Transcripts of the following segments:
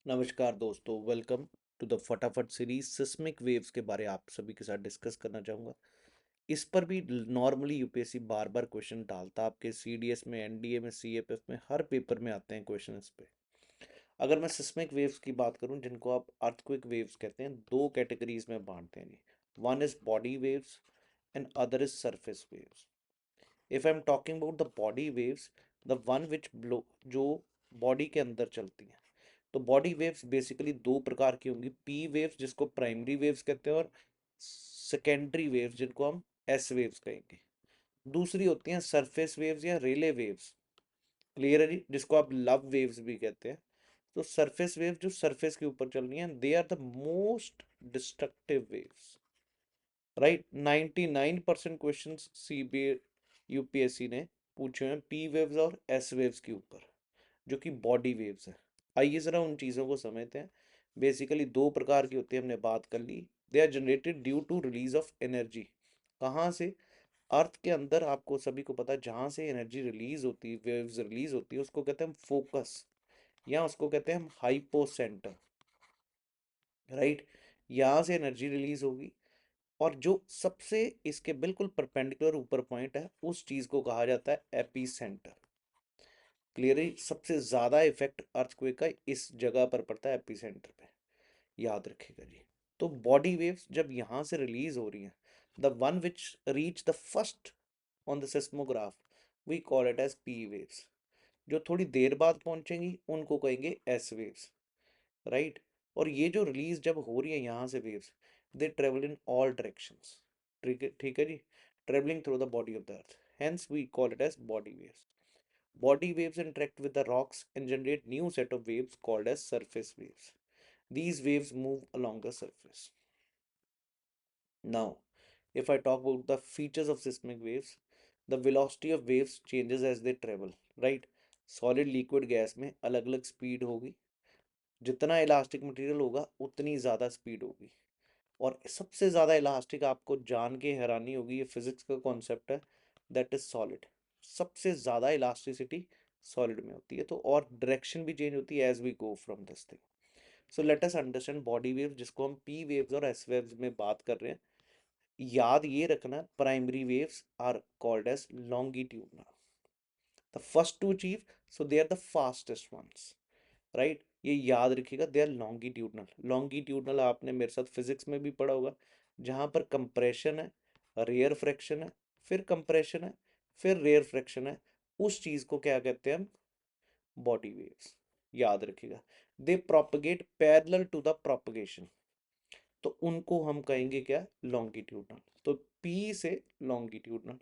नमस्कार दोस्तों, welcome to the फटाफट सीरीज। सिस्मिक वेव्स के बारे आप सभी के साथ डिस्कस करना चाहूँगा। इस पर भी नॉर्मली यूपीएससी बार बार क्वेश्चन डालता, आपके सीडीएस में, एनडीए में, सीएपीएफ में, हर पेपर में आते हैं क्वेश्चन इस पे। अगर मैं सिस्मिक वेव्स की बात करूं, जिनको आप अर्थक्वेक वेव्स कहते हैं, दो कैटेगरीज में बांटते हैं जी। One is body waves and other is surface waves. If I am talking about the body waves, the one which blow, जो बॉडी के अंदर चलती हैं, तो बॉडी वेव्स बेसिकली दो प्रकार की होंगी। पी वेव्स जिसको प्राइमरी वेव्स कहते हैं, और सेकेंडरी वेव्स जिनको हम एस वेव्स कहेंगे। दूसरी होती हैं सरफेस वेव्स या रेले वेव्स, क्लियर है जी, जिसको आप लव वेव्स भी कहते हैं। तो सरफेस वेव्स जो सरफेस के ऊपर चल रही हैं, they are the most destructive waves, right. 99% question CB UPSC ने पूछे हैं पी वेव्स और एस वेव्स के ऊपर, जो कि बॉडी वेव्स है। आइए जरा उन चीज़ों को समझते हैं। बेसिकली दो प्रकार की होती है, हमने बात कर ली। They are generated due to release of energy. कहाँ से? अर्थ के अंदर, आपको सभी को पता है, जहाँ से एनर्जी रिलीज होती है, वेव्स रिलीज होती है, उसको कहते हैं हम फोकस, या उसको कहते हैं हम हाइपो सेंटर, राइट। यहाँ से एनर्जी रिलीज होगी, और जो सबसे इसके बिल्कुल परपेंडिकुलर ऊपर पॉइंट है, उस चीज को कहा जाता है एपी सेंटर। क्लियरली सबसे ज्यादा इफेक्ट अर्थक्वेक का इस जगह पर पड़ता है, एपी सेंटर पे, याद रखिएगा जी। तो बॉडी वेव्स जब यहाँ से रिलीज हो रही हैं, the one which reach the first on the seismograph, we call it as P waves. जो थोड़ी देर बाद पहुंचेंगी उनको कहेंगे एस वेव्स, राइट। और ये जो रिलीज जब हो रही है यहाँ से waves, they travel in all directions, ठीक है जी, travelling through the body of the earth, hence we call it as body waves. Body waves interact with the rocks and generate new set of waves called as surface waves. These waves move along the surface. Now, if I talk about the features of seismic waves, the velocity of waves changes as they travel, right? Solid liquid gas में अलग अलग speed होगी, जितना elastic material होगा उतनी ज़्यादा speed होगी। और सबसे ज़्यादा इलास्टिक आपको जान के हैरानी होगी, ये फिजिक्स का कॉन्सेप्ट है, दैट इज सॉलिड। सबसे ज़्यादा इलास्टिसिटी सॉलिड में होती है, तो और डायरेक्शन भी चेंज होती है as we go from this thing. So let us understand body waves, जिसको हम पी वेव्स और एस वेव्स में बात कर रहे हैं। याद ये रखना, primary waves are called as longitudinal, the first to achieve, so they are the fastest ones, right. ये याद रखिएगा, दे आर लॉन्गिट्यूडनल। लॉन्गिट्यूडनल आपने मेरे साथ फिजिक्स में भी पढ़ा होगा, जहां पर कंप्रेशन है, रेयर फ्रैक्शन है, फिर कंप्रेशन है, फिर रेयर फ्रैक्शन है, उस चीज को क्या कहते हैं हम? Body waves. याद रखिएगा, they propagate parallel to the propagation, तो उनको हम कहेंगे क्या? लॉन्गिट्यूडनल। तो पी से लॉन्गिट्यूडनल।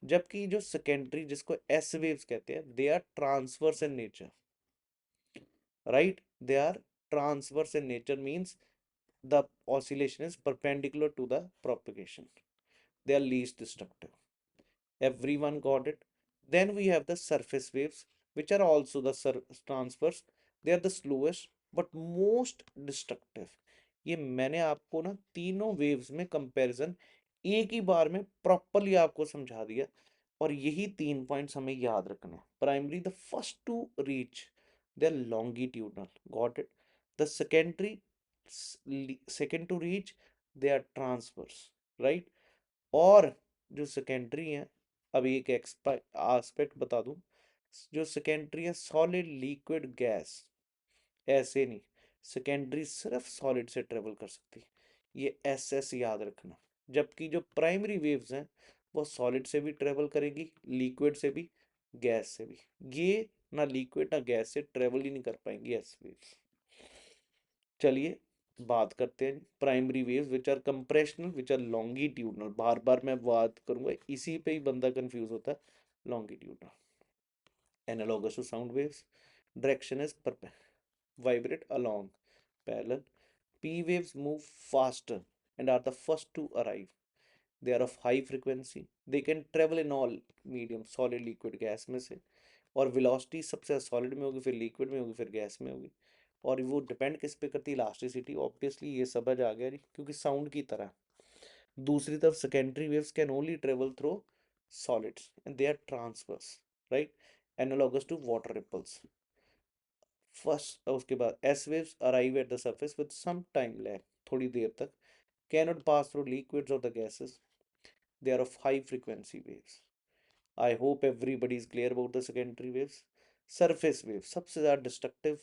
जबकि जो सेकेंडरी, जिसको एस वेव्स कहते हैं, they are transverse in nature, right? They are transverse in nature, means the oscillation is perpendicular to the propagation. They are least destructive. Everyone got it? Then we have the surface waves, which are also the transverse. They are the slowest but most destructive. ये मैंने आपको ना तीनों waves में comparison एक ही बार में properly आपको समझा दिया, और यही 3 पॉइंट्स हमें याद रखने हैं। Primary, the first to reach, they are longitudinal, got it. The secondary, second to reach, they are transverse, right. और जो सेकेंडरी है, अभी एक एस्पेक्ट बता दूं, जो सेकेंडरी है सॉलिड लिक्विड गैस, ऐसे नहीं, सेकेंडरी सिर्फ सॉलिड से ट्रेवल कर सकती है, ये एस एस याद रखना। जबकि जो प्राइमरी वेव्स हैं, वो सॉलिड से भी ट्रेवल करेगी, लिक्विड से भी, गैस से भी। ये ना लिक्विड ना गैस से ट्रेवल ही नहीं कर पाएंगी एस वेव्स। चलिए बात करते हैं primary waves, which are compressional, which are longitudinal. बार बार मैं बात करूंगा, इसी पे ही बंदा कंफ्यूज होता है। Longitudinal, analogous to sound waves, direction is vibrate along parallel. P waves move faster and are the first to arrive. They are of high frequency. They can travel in all medium, solid, liquid, gas में से। और velocity सबसे solid में होगी, फिर liquid में होगी, फिर गैस में होगी। और वो डिपेंड किस पे करती है? इलास्टिसिटी। ऑब्वियसली ये समझ आ गया जी, क्योंकि साउंड की तरह। दूसरी तरफ secondary waves can only travel through solids and they are transverse, right, analogous to water ripples. First उसके बाद S waves arrive at the surface with some time lag, थोड़ी देर तक, कैनॉट पास थ्रू लिक्विड्स और the gases, they are of high frequency waves. I hope everybody is clear about the secondary waves. Surface wave सबसे ज़्यादा destructive,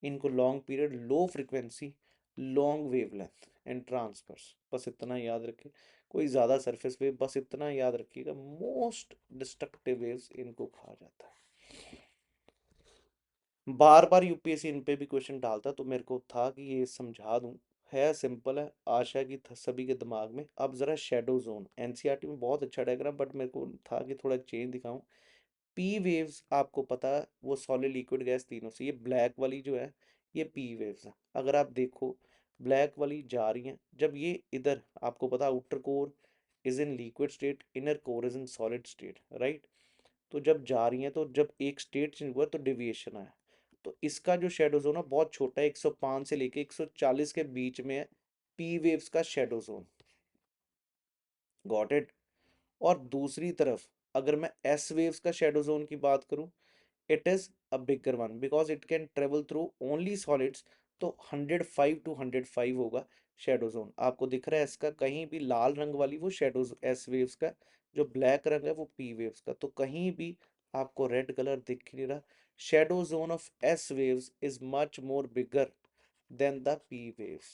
इनको long period, low frequency, long wavelength and transverse, बस इतना याद रखें। कोई ज़्यादा सरफेस वेव, बस इतना याद रखिएगा, मोस्ट डिस्ट्रक्टिव वेव्स इनको कहा जाता है। बार बार यूपीएससी इन पे भी क्वेश्चन डालता, तो मेरे को था कि ये समझा दूं। है सिंपल है, आशा की सभी के दिमाग में। अब जरा शेडो जोन, एनसीईआरटी में बहुत अच्छा डायग्राम, बट मेरे को था कि थोड़ा चेंज दिखाऊं। पी वेव्स आपको पता है वो सॉलिड लिक्विड गैस तीनों से, ये ब्लैक वाली जो है ये पी वेव्स है। अगर आप देखो ब्लैक वाली जा रही हैं, जब ये इधर आपको पता outer core is in liquid state, inner core is in solid state, right. तो जब जा रही हैं, तो जब एक स्टेट चेंज हुआ तो डेविएशन आया। तो इसका जो शेडो जोन है बहुत छोटा है, 105 से लेके 140 के बीच में है पी वेव्स का शेडो जोन। Got it. और दूसरी तरफ अगर मैं एस वेव्स का शेडो जोन की बात करूं, it is a bigger one because it can travel through only solids। तो 105 to 105 होगा शेडो जोन। आपको दिख रहा है इसका कहीं भी लाल रंग वाली वो शेडो एस वेव्स का, जो ब्लैक रंग है वो पी वेव्स का, तो कहीं भी आपको रेड कलर दिख नहीं रहा। Shadow zone of S waves is much more bigger than the P waves.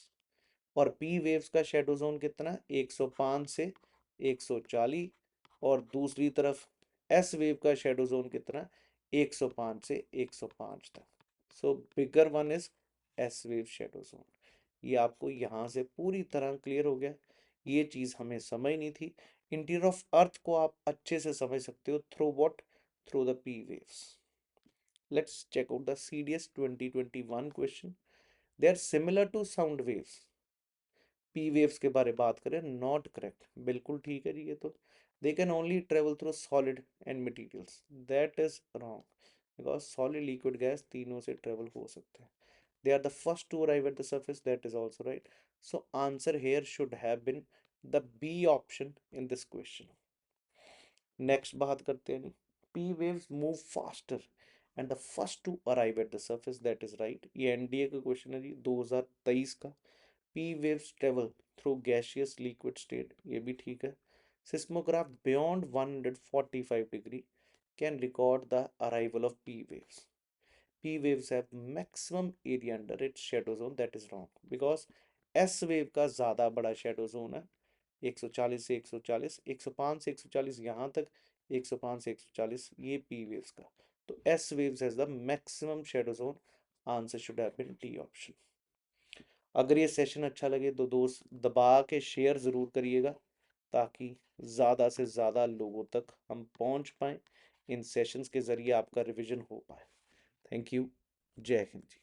और पी वेव्स का शेडो जोन कितना, 105 से 140। और दूसरी तरफ एस वेव का शेडो जोन कितना, 105 से 105 तक। So bigger one is S wave shadow zone. ये आपको यहाँ से पूरी तरह क्लियर हो गया। ये चीज़ हमें समझ नहीं थी। इंटीरियर ऑफ अर्थ को आप अच्छे से समझ सकते हो through what, through the P waves. Let's check out the CDS 2021 question. They are similar to sound waves. P waves के बारे बात करें, नॉट करेक्ट, बिल्कुल ठीक है जी ये तो। They can only travel through solid and materials, that is wrong, because solid liquid gas तीनों से ट्रेवल हो सकते हैं। They are the first to arrive at the surface, that is also right। so answer here should have been the B option in this question। Next बात करते हैं, P waves move faster and the first to arrive at the surface, that is right. ये NDA का question है जी 2023 का। P waves travel through gaseous liquid state, ये भी ठीक है। Seismograph beyond 145 degree can record the arrival of P waves। P waves have maximum area under its shadow zone, that is wrong because S wave का ज़्यादा बड़ा shadow zone है, 140 से 140, 105 से 140 यहाँ तक, 105 से 140 ये P waves का। तो S waves has the maximum shadow zone। Answer should have been D option. अगर ये सेशन अच्छा लगे तो दोस्त दबा के शेयर ज़रूर करिएगा, ताकि ज़्यादा से ज़्यादा लोगों तक हम पहुंच पाएँ, इन सेशंस के ज़रिए आपका रिवीजन हो पाए। Thank you. जय हिंद जी।